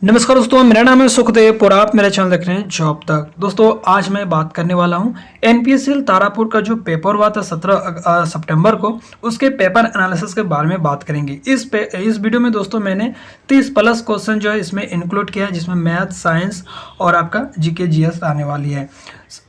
नमस्कार दोस्तों, मेरा नाम है सुखदेव और आप मेरा चैनल देख रहे हैं जॉब तक। दोस्तों आज मैं बात करने वाला हूं एनपीएससी तारापुर का जो पेपर हुआ था 17 सितंबर को, उसके पेपर एनालिसिस के बारे में बात करेंगे। इस वीडियो में दोस्तों मैंने 30+ क्वेश्चन जो है इसमें इंक्लूड किया है, जिसमें मैथ, साइंस और आपका जीके जीएस आने वाली है।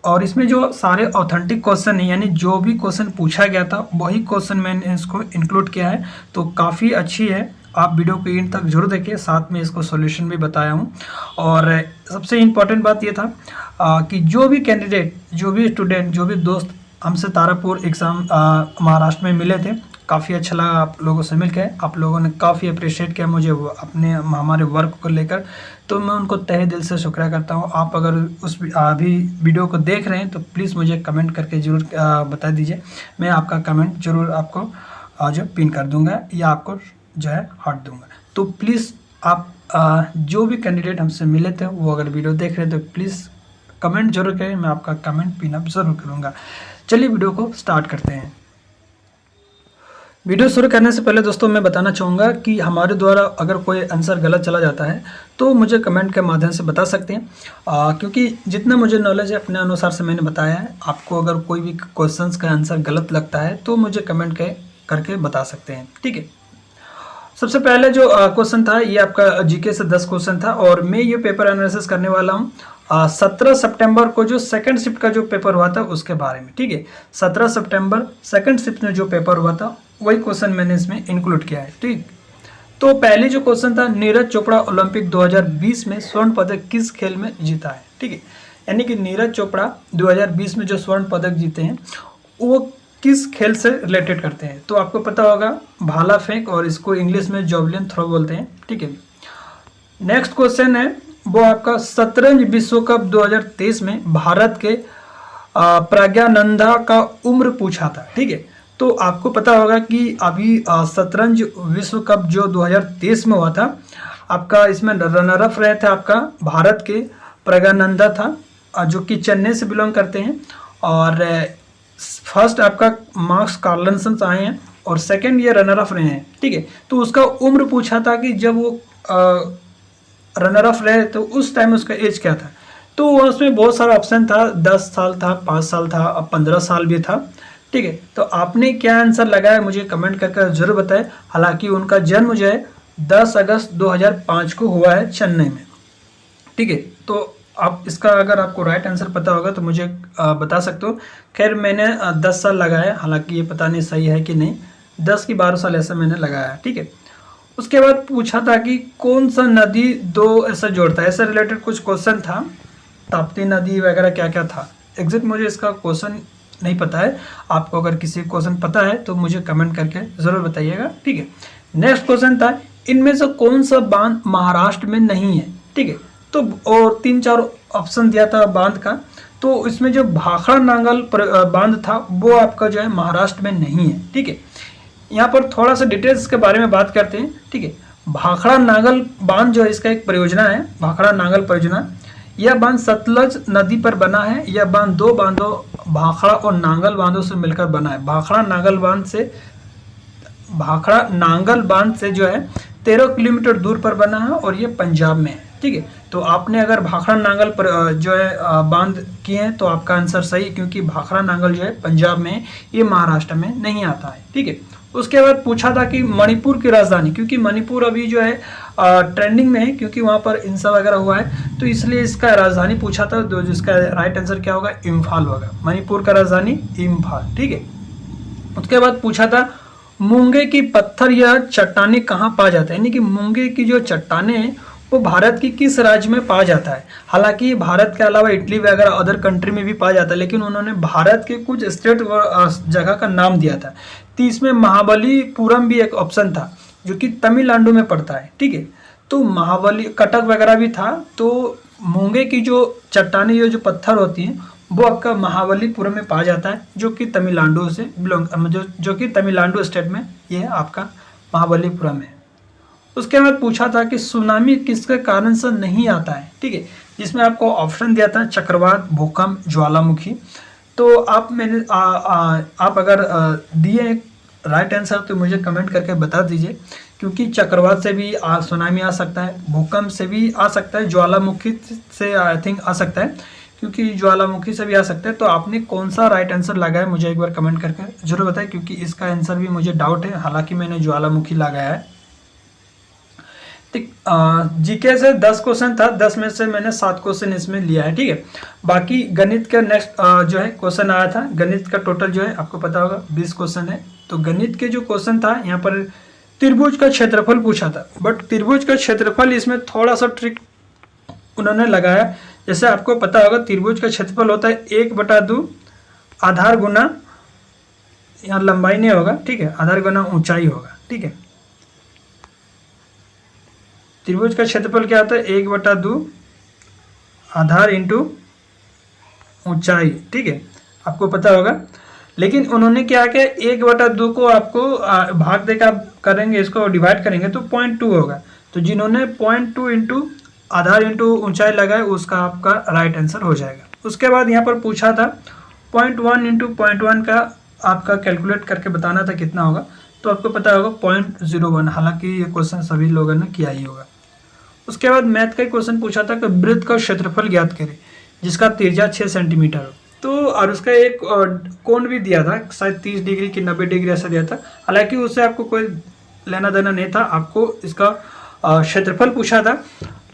और इसमें जो सारे ऑथेंटिक क्वेश्चन है, यानी जो भी क्वेश्चन पूछा गया था वही क्वेश्चन मैंने इसको इंक्लूड किया है, तो काफ़ी अच्छी है। आप वीडियो को एंड तक जरूर देखिए, साथ में इसको सॉल्यूशन भी बताया हूँ। और सबसे इम्पॉर्टेंट बात ये था कि जो भी कैंडिडेट, जो भी स्टूडेंट, जो भी दोस्त हमसे तारापुर एग्ज़ाम महाराष्ट्र में मिले थे, काफ़ी अच्छा लगा आप लोगों से मिलकर। आप लोगों ने काफ़ी अप्रिशिएट किया मुझे अपने हमारे वर्क को लेकर, तो मैं उनको तहे दिल से शुक्रिया करता हूँ। आप अगर उस अभी वीडियो को देख रहे हैं तो प्लीज़ मुझे कमेंट करके ज़रूर बता दीजिए। मैं आपका कमेंट ज़रूर आपको जो पिन कर दूँगा या आपको जो है हट दूंगा। तो प्लीज़ आप जो भी कैंडिडेट हमसे मिले थे वो अगर वीडियो देख रहे हैं तो प्लीज़ कमेंट जरूर करें, मैं आपका कमेंट पिन अप जरूर करूंगा। चलिए वीडियो को स्टार्ट करते हैं। वीडियो शुरू करने से पहले दोस्तों मैं बताना चाहूँगा कि हमारे द्वारा अगर कोई आंसर गलत चला जाता है तो मुझे कमेंट के माध्यम से बता सकते हैं, क्योंकि जितना मुझे नॉलेज है अपने अनुसार से मैंने बताया है। आपको अगर कोई भी क्वेश्चंस का आंसर गलत लगता है तो मुझे कमेंट करके बता सकते हैं, ठीक है। सबसे पहले जो क्वेश्चन था ये आपका जीके से 10 क्वेश्चन था और मैं ये पेपर एनालिसिस करने वाला हूँ 17 सितंबर को जो सेकंड शिफ्ट का जो पेपर हुआ था उसके बारे में, ठीक है। 17 सितंबर सेकंड शिफ्ट में जो पेपर हुआ था वही क्वेश्चन मैंने इसमें इंक्लूड किया है, ठीक। तो पहले जो क्वेश्चन था, नीरज चोपड़ा ओलंपिक 2020 में स्वर्ण पदक किस खेल में जीता है, ठीक है। यानी कि नीरज चोपड़ा 2020 में जो स्वर्ण पदक जीते हैं वो किस खेल से रिलेटेड करते हैं। तो आपको पता होगा भाला फेंक, और इसको इंग्लिश में जॉवलिन थ्रो बोलते हैं, ठीक है। नेक्स्ट क्वेश्चन है वो आपका शतरंज विश्व कप 2023 में भारत के प्रज्ञानंदा का उम्र पूछा था, ठीक है। तो आपको पता होगा कि अभी शतरंज विश्व कप जो 2023 में हुआ था, आपका इसमें रनर अप रहे थे आपका भारत के प्रज्ञानंदा था, जो कि चेन्नई से बिलोंग करते हैं। और फर्स्ट आपका मार्क्स कार्लसन आए हैं और सेकंड ये रनर अप रहे हैं, ठीक है। तो उसका उम्र पूछा था कि जब वो रनर अप रहे तो उस टाइम उसका एज क्या था। तो उसमें बहुत सारा ऑप्शन था, 10 साल था, 5 साल था, अब 15 साल भी था, ठीक है। तो आपने क्या आंसर लगाया मुझे कमेंट करके जरूर बताएं। हालांकि उनका जन्म जो है 10 अगस्त 2005 को हुआ है चेन्नई में, ठीक है। तो आप इसका अगर आपको राइट आंसर पता होगा तो मुझे बता सकते हो। खैर मैंने 10 साल लगाया, हालांकि ये पता नहीं सही है कि नहीं, 10 की 12 साल ऐसा मैंने लगाया, ठीक है। उसके बाद पूछा था कि कौन सा नदी दो ऐसा जोड़ता है, ऐसा रिलेटेड कुछ क्वेश्चन था, ताप्ती नदी वगैरह क्या क्या था। एग्जैक्ट मुझे इसका क्वेश्चन नहीं पता है, आपको अगर किसी क्वेश्चन पता है तो मुझे कमेंट करके ज़रूर बताइएगा, ठीक है। नेक्स्ट क्वेश्चन था इनमें से कौन सा बांध महाराष्ट्र में नहीं है, ठीक है। तो और 3-4 ऑप्शन दिया था बांध का, तो इसमें जो भाखड़ा नांगल बांध था वो आपका जो है महाराष्ट्र में नहीं है, ठीक है। यहाँ पर थोड़ा सा डिटेल्स के बारे में बात करते हैं, ठीक है। भाखड़ा नांगल बांध जो है इसका एक परियोजना है, भाखड़ा नांगल परियोजना। यह बांध सतलज नदी पर बना है। यह बांध 2 बांधों भाखड़ा और नांगल बांधों से मिलकर बना है। भाखड़ा नांगल बांध से जो है 13 किलोमीटर दूर पर बना है और ये पंजाब में है, ठीक है। तो आपने अगर भाखड़ा नांगल पर जो है बांध किए हैं तो आपका आंसर सही, क्योंकि भाखड़ा नांगल जो है पंजाब में, ये महाराष्ट्र में नहीं आता है, ठीक है। उसके बाद पूछा था कि मणिपुर की राजधानी, क्योंकि मणिपुर अभी जो है ट्रेंडिंग में है, क्योंकि वहाँ पर हिंसा वगैरह हुआ है, तो इसलिए इसका राजधानी पूछा था। तो जिसका राइट आंसर क्या होगा, इम्फाल होगा। मणिपुर का राजधानी इम्फाल, ठीक है। उसके बाद पूछा था मूंगे की पत्थर या चट्टाने कहाँ पाया जाता है, यानी कि मूंगे की जो चट्टाने हैं वो भारत की किस राज्य में पाया जाता है। हालांकि भारत के अलावा इटली वगैरह अदर कंट्री में भी पाया जाता है, लेकिन उन्होंने भारत के कुछ स्टेट जगह का नाम दिया था। तो इसमें महाबलीपुरम भी एक ऑप्शन था जो कि तमिलनाडु में पड़ता है, ठीक है। तो महाबली कटक वगैरह भी था। तो मूंगे की जो चट्टाने, ये जो पत्थर होती हैं वो आपका महाबलीपुरम में पाया जाता है, जो कि तमिलनाडु से बिलोंग जो कि तमिलनाडु स्टेट में ये आपका महाबलीपुरम है। उसके बाद पूछा था कि सुनामी किसके कारण से नहीं आता है, ठीक है। जिसमें आपको ऑप्शन दिया था चक्रवात, भूकंप, ज्वालामुखी। तो आप अगर दिए राइट आंसर तो मुझे कमेंट करके बता दीजिए क्योंकि चक्रवात से भी सुनामी आ सकता है, भूकंप से भी आ सकता है, ज्वालामुखी से आई थिंक आ सकता है, क्योंकि ज्वालामुखी से भी आ सकता है। तो आपने कौन सा राइट आंसर लगाया मुझे एक बार कमेंट करके जरूर बताएं, क्योंकि इसका आंसर भी मुझे डाउट है, हालांकि मैंने ज्वालामुखी लगाया है। जीके से 10 क्वेश्चन था, 10 में से मैंने 7 क्वेश्चन इसमें लिया है, ठीक है। बाकी गणित का नेक्स्ट जो है क्वेश्चन आया था, गणित का टोटल जो है आपको पता होगा 20 क्वेश्चन है। तो गणित के जो क्वेश्चन था यहाँ पर त्रिभुज का क्षेत्रफल पूछा था, बट त्रिभुज का क्षेत्रफल इसमें थोड़ा सा ट्रिक उन्होंने लगाया। जैसे आपको पता होगा त्रिभुज का क्षेत्रफल होता है 1/2 आधार गुना, यहाँ लंबाई नहीं होगा, ठीक है, आधार गुना ऊंचाई होगा, ठीक है। त्रिभुज का क्षेत्रफल क्या होता है 1/2 आधार इंटू ऊंचाई, ठीक है, आपको पता होगा। लेकिन उन्होंने क्या किया 1/2 को आपको भाग देकर करेंगे, इसको डिवाइड करेंगे तो 0.2 होगा। तो जिन्होंने 0.2 इंटू आधार इंटू ऊंचाई लगाए उसका आपका राइट आंसर हो जाएगा। उसके बाद यहाँ पर पूछा था 0.1 इंटू 0.1 का आपका कैलकुलेट करके बताना था कितना होगा, तो आपको पता होगा 0.01, हालांकि ये क्वेश्चन सभी लोगों ने किया ही होगा। उसके बाद मैथ का क्वेश्चन पूछा था कि वृत्त का क्षेत्रफल ज्ञात करें जिसका त्रिज्या 6 सेंटीमीटर हो। तो और उसका एक कोण भी दिया था, शायद 30 डिग्री की 90 डिग्री ऐसा दिया था, हालांकि उससे आपको कोई लेना देना नहीं था, आपको इसका क्षेत्रफल पूछा था।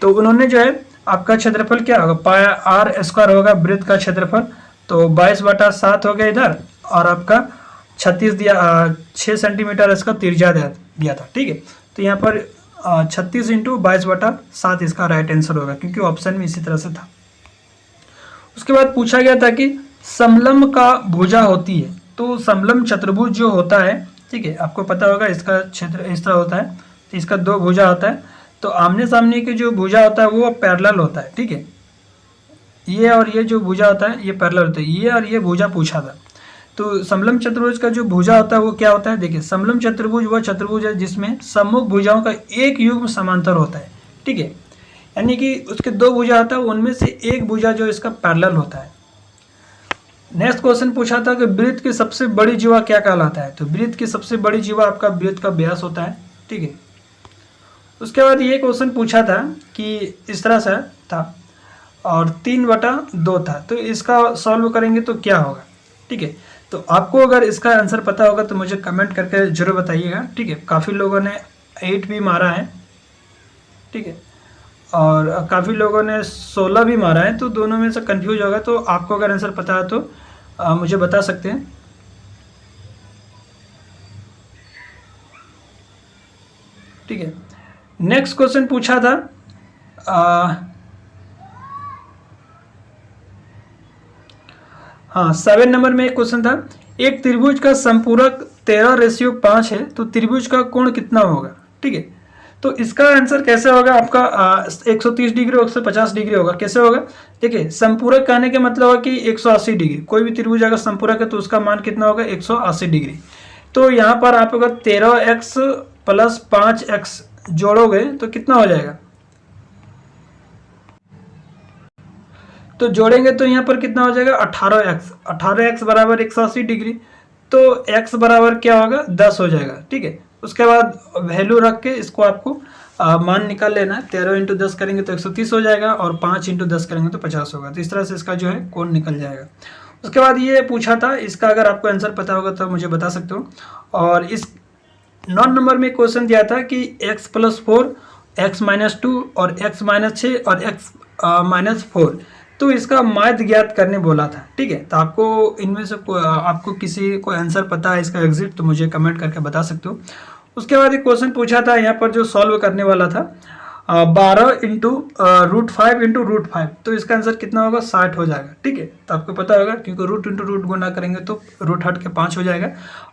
तो उन्होंने जो है आपका क्षेत्रफल क्या होगा पाया आर स्क्वायर होगा वृत्त का क्षेत्रफल, तो 22/7 हो गया इधर, और आपका 36 दिया 6 सेंटीमीटर इसका त्रिज्या दिया था, ठीक है। तो यहाँ पर 36 इंटू 22/7 इसका राइट आंसर होगा, क्योंकि ऑप्शन में इसी तरह से था। उसके बाद पूछा गया था कि समलंब का भुजा होती है, तो समलंब चतुर्भुज जो होता है, ठीक है, आपको पता होगा इसका क्षेत्र इस तरह होता है, तो इसका 2 भुजा होता है, तो आमने सामने के जो भुजा होता है वो पैरेलल होता है, ठीक है, ये और ये जो भुजा होता है ये पैरेलल होता है, ये और ये भुजा पूछा था। तो समलंब चतुर्भुज का जो भुजा होता है वो क्या होता है, देखिए समलंब चतुर्भुज वह चतुर्भुज है जिसमें सम्मुख भुजाओं का एक युग्म समांतर होता है, ठीक है, यानी कि उसके 2 भुजा होता है, उनमें से एक भुजा जो इसका पैरेलल होता है। नेक्स्ट क्वेश्चन पूछा था कि वृत्त की सबसे बड़ी जीवा क्या कहलाता है, तो वृत्त की सबसे बड़ी जीवा आपका वृत्त का व्यास होता है, ठीक है। उसके बाद ये क्वेश्चन पूछा था कि इस तरह से था और 3/2 था, तो इसका सॉल्व करेंगे तो क्या होगा, ठीक है। तो आपको अगर इसका आंसर पता होगा तो मुझे कमेंट करके जरूर बताइएगा, ठीक है। काफ़ी लोगों ने 8 भी मारा है, ठीक है, और काफ़ी लोगों ने 16 भी मारा है, तो दोनों में से कंफ्यूज होगा। तो आपको अगर आंसर पता है तो मुझे बता सकते हैं, ठीक है। नेक्स्ट क्वेश्चन पूछा था हाँ 7 नंबर में एक क्वेश्चन था, एक त्रिभुज का संपूरक 13:5 है, तो त्रिभुज का कोण कितना होगा, ठीक है। तो इसका आंसर कैसे होगा आपका 130 डिग्री और 150 डिग्री होगा। कैसे होगा, देखिए संपूरक कहने के मतलब है कि 180 डिग्री, कोई भी त्रिभुज अगर संपूरक है तो उसका मान कितना होगा 180 डिग्री। तो यहाँ पर आप अगर 13x + 5x जोड़ोगे तो कितना हो जाएगा, तो जोड़ेंगे तो यहाँ पर कितना हो जाएगा 18x, 18x बराबर 180 डिग्री, तो x बराबर क्या होगा 10 हो जाएगा, ठीक है। उसके बाद वैल्यू रख के इसको आपको मान निकाल लेना है, 13 × 10 करेंगे तो 130 हो जाएगा, और 5 × 10 करेंगे तो 50 होगा। तो इस तरह से इसका जो है कोण निकल जाएगा। उसके बाद ये पूछा था, इसका अगर आपको आंसर पता होगा तो मुझे बता सकते हो। और इस 9 नंबर में क्वेश्चन दिया था कि x + 4, x - 2 और x - 6 और x - 4, तो इसका माध्य ज्ञात करने बोला था, ठीक है। तो आपको इनमें से आपको किसी को आंसर पता है इसका एग्जिट, तो मुझे कमेंट करके बता सकते हो। उसके बाद एक क्वेश्चन पूछा था यहाँ पर जो सॉल्व करने वाला था 12 × √5 × √5, तो इसका आंसर कितना होगा 60 हो जाएगा, ठीक है। तो आपको पता होगा क्योंकि रूट × रूट गुना करेंगे तो रूट हट के 5 हो जाएगा,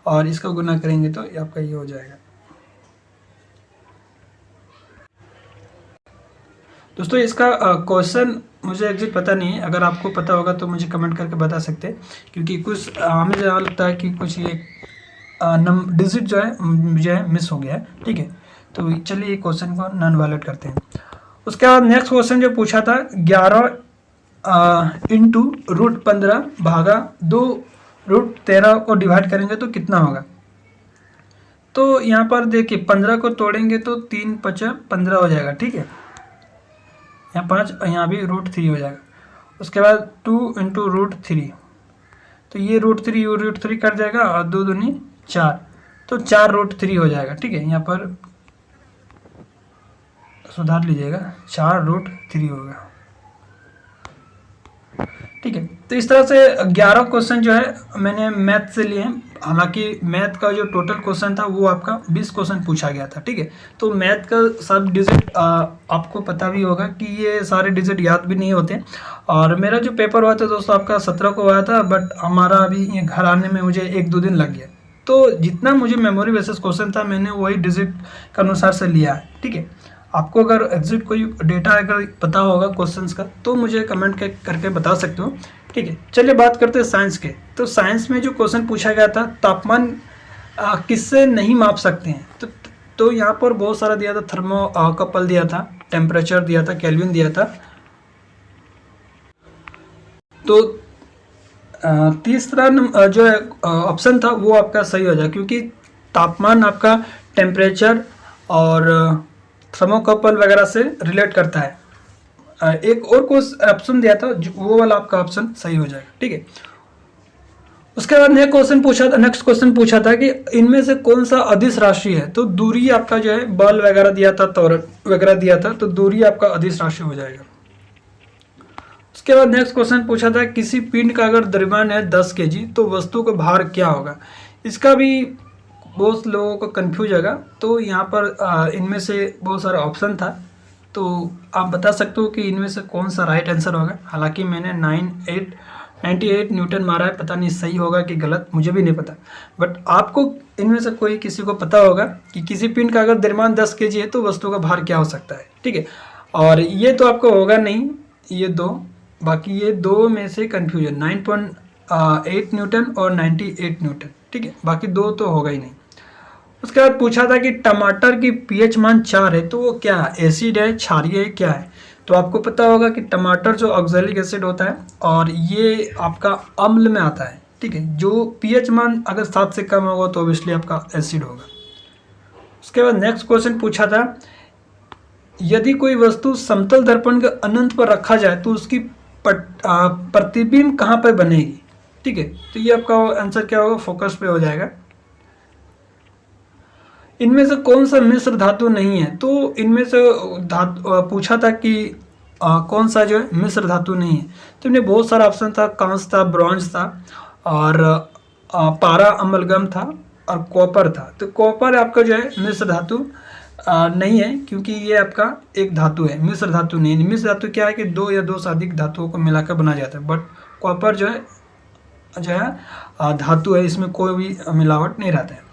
और इसका गुना करेंगे तो आपका ये हो जाएगा। दोस्तों इसका क्वेश्चन मुझे एग्जिट पता नहीं है, अगर आपको पता होगा तो मुझे कमेंट करके बता सकते हैं, क्योंकि कुछ हमें जहाँ लगता है कि कुछ ये डिजिट जो है मुझे मिस हो गया है, ठीक है। तो चलिए क्वेश्चन को नॉन वायलेट करते हैं। उसके बाद नेक्स्ट क्वेश्चन जो पूछा था 11 × √15 / 2 √13 को डिवाइड करेंगे तो कितना होगा। तो यहाँ पर देखिए 15 को तोड़ेंगे तो 3 5 15 हो जाएगा, ठीक है। यहाँ 5 और यहाँ भी √3 हो जाएगा। उसके बाद 2 इंटू √3, तो ये √3 कर जाएगा और 2 दूनी 4, तो 4 √3 हो जाएगा, ठीक है। यहाँ पर सुधार लीजिएगा, 4 √3 होगा, ठीक है। तो इस तरह से 11 क्वेश्चन जो है मैंने मैथ से लिए हैं। हालांकि मैथ का जो टोटल क्वेश्चन था वो आपका 20 क्वेश्चन पूछा गया था, ठीक है। तो मैथ का सब डिजिट आपको पता भी होगा कि ये सारे डिजिट याद भी नहीं होते। और मेरा जो पेपर हुआ था दोस्तों आपका 17 को हुआ था, बट हमारा अभी ये घर आने में मुझे 1-2 दिन लग गया। तो जितना मुझे मेमोरी बेसिस क्वेश्चन था मैंने वही डिजिट के अनुसार से लिया है, ठीक है। आपको अगर एग्जिट कोई डेटा अगर पता होगा क्वेश्चंस का तो मुझे कमेंट करके बता सकते हो, ठीक है। चलिए बात करते हैं साइंस के। तो साइंस में जो क्वेश्चन पूछा गया था, तापमान किससे नहीं माप सकते हैं, तो यहाँ पर बहुत सारा दिया था, थर्मोकपल दिया था, टेम्परेचर दिया था, केल्विन दिया था। तो तीसरा जो है ऑप्शन था वो आपका सही हो जाए, क्योंकि तापमान आपका टेम्परेचर और थर्मोकपल वगैरह से रिलेट करता है। एक और ऑप्शन दिया था, वो वाला आपका ऑप्शन सही हो जाएगा, ठीक है। उसके बाद नेक्स्ट क्वेश्चन पूछा था कि इनमें से कौन सा अदिश राशि है। तो दूरी आपका जो है बल वगैरह दिया था, त्वरण वगैरह दिया था, तो दूरी आपका अदिश राशि हो जाएगा। उसके बाद नेक्स्ट क्वेश्चन पूछा था किसी पिंड का अगर द्रव्यमान है 10 kg तो वस्तु का भार क्या होगा। इसका भी बहुत लोगों को कंफ्यूज होगा। तो यहाँ पर इनमें से बहुत सारा ऑप्शन था, तो आप बता सकते हो कि इनमें से कौन सा राइट आंसर होगा। हालांकि मैंने 98 न्यूटन मारा है, पता नहीं सही होगा कि गलत, मुझे भी नहीं पता। बट आपको इनमें से कोई किसी को पता होगा कि किसी पिंड का अगर द्रव्यमान 10 kg है तो वस्तु का भार क्या हो सकता है, ठीक है। और ये तो आपको होगा नहीं, ये दो, बाकी ये दो में से कन्फ्यूजन 9.8 न्यूटन और 98 न्यूटन, ठीक है। बाकी दो तो होगा ही नहीं। उसके बाद पूछा था कि टमाटर की pH मान 4 है, तो वो क्या है, एसिड है, क्षारीय है, क्या है। तो आपको पता होगा कि टमाटर जो ऑक्सैलिक एसिड होता है और ये आपका अम्ल में आता है, ठीक है। जो pH मान अगर 7 से कम होगा तो ऑब्वियसली आपका एसिड होगा। उसके बाद नेक्स्ट क्वेश्चन पूछा था यदि कोई वस्तु समतल दर्पण के अनंत पर रखा जाए तो उसकी प्रतिबिंब कहाँ पर बनेगी, ठीक है। तो ये आपका आंसर क्या होगा, फोकस पे हो जाएगा। इनमें से कौन सा मिश्र धातु नहीं है, तो इनमें से पूछा था कि कौन सा जो है मिश्र धातु नहीं है। तो इनमें बहुत सारा ऑप्शन था, कांस था, ब्रॉन्ज था और पारा अमलगम था और कॉपर था। तो कॉपर आपका जो है मिश्र धातु नहीं है, क्योंकि ये आपका एक धातु है, मिश्र धातु नहीं है। मिश्र धातु क्या है कि 2 या 2 से अधिक धातुओं को मिलाकर बनाया जाता है, बट कॉपर जो है धातु है, इसमें कोई भी मिलावट नहीं रहता है।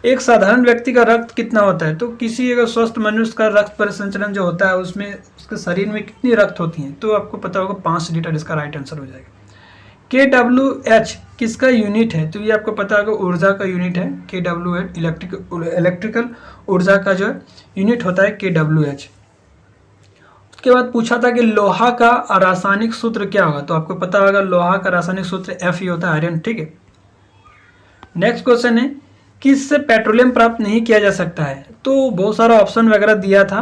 एक साधारण व्यक्ति का रक्त कितना होता है, तो किसी अगर स्वस्थ मनुष्य का रक्त परिसंचरण जो होता है उसमें उसके शरीर में कितनी रक्त होती है, तो आपको पता होगा 5 लीटर, इसका राइट आंसर हो जाएगा। kWh किसका यूनिट है, तो ये आपको पता होगा ऊर्जा का यूनिट है। kWh इलेक्ट्रिकल ऊर्जा का जो यूनिट होता है kWh। उसके बाद पूछा था कि लोहा का रासायनिक सूत्र क्या होगा, तो आपको पता होगा लोहा का रासायनिक सूत्र Fe होता है, आयरन, ठीक है। नेक्स्ट क्वेश्चन है किससे पेट्रोलियम प्राप्त नहीं किया जा सकता है, तो बहुत सारा ऑप्शन वगैरह दिया था।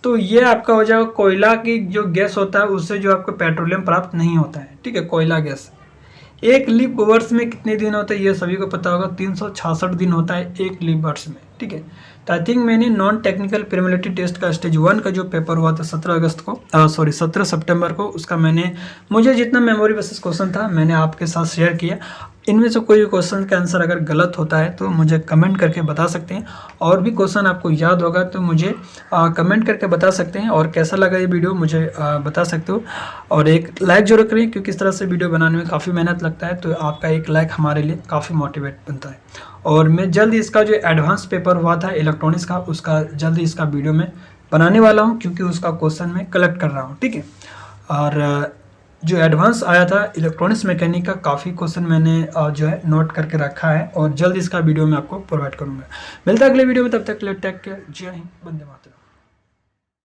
तो ये आपका हो जाएगा कोयला की जो गैस होता है उससे जो आपको पेट्रोलियम प्राप्त नहीं होता है, ठीक है, कोयला गैस। एक लीप वर्ष में कितने दिन होते हैं, ये सभी को पता होगा 366 दिन होता है एक लीप वर्ष में, ठीक है। तो आई थिंक मैंने नॉन टेक्निकल प्रीलिमिनरी टेस्ट का स्टेज 1 का जो पेपर हुआ था 17 सितंबर को, उसका मुझे जितना मेमोरी बेसिस क्वेश्चन था मैंने आपके साथ शेयर किया। इनमें से कोई भी क्वेश्चन का आंसर अगर गलत होता है तो मुझे कमेंट करके बता सकते हैं, और भी क्वेश्चन आपको याद होगा तो मुझे कमेंट करके बता सकते हैं। और कैसा लगा ये वीडियो मुझे बता सकते हो, और एक लाइक जरूर करें, क्योंकि इस तरह से वीडियो बनाने में काफ़ी मेहनत लगता है, तो आपका एक लाइक हमारे लिए काफ़ी मोटिवेट बनता है। और मैं जल्द इसका जो एडवांस पेपर हुआ था इलेक्ट्रॉनिक्स का, उसका जल्दी इसका वीडियो में बनाने वाला हूँ, क्योंकि उसका क्वेश्चन मैं कलेक्ट कर रहा हूँ, ठीक है। और जो एडवांस आया था इलेक्ट्रॉनिक्स मैकेनिक का काफ़ी क्वेश्चन मैंने जो है नोट करके रखा है, और जल्द इसका वीडियो मैं आपको प्रोवाइड करूँगा। मिलता है अगले वीडियो में, तब तक के लिए टेक केयर, जय हिंद, वंदे मातरम।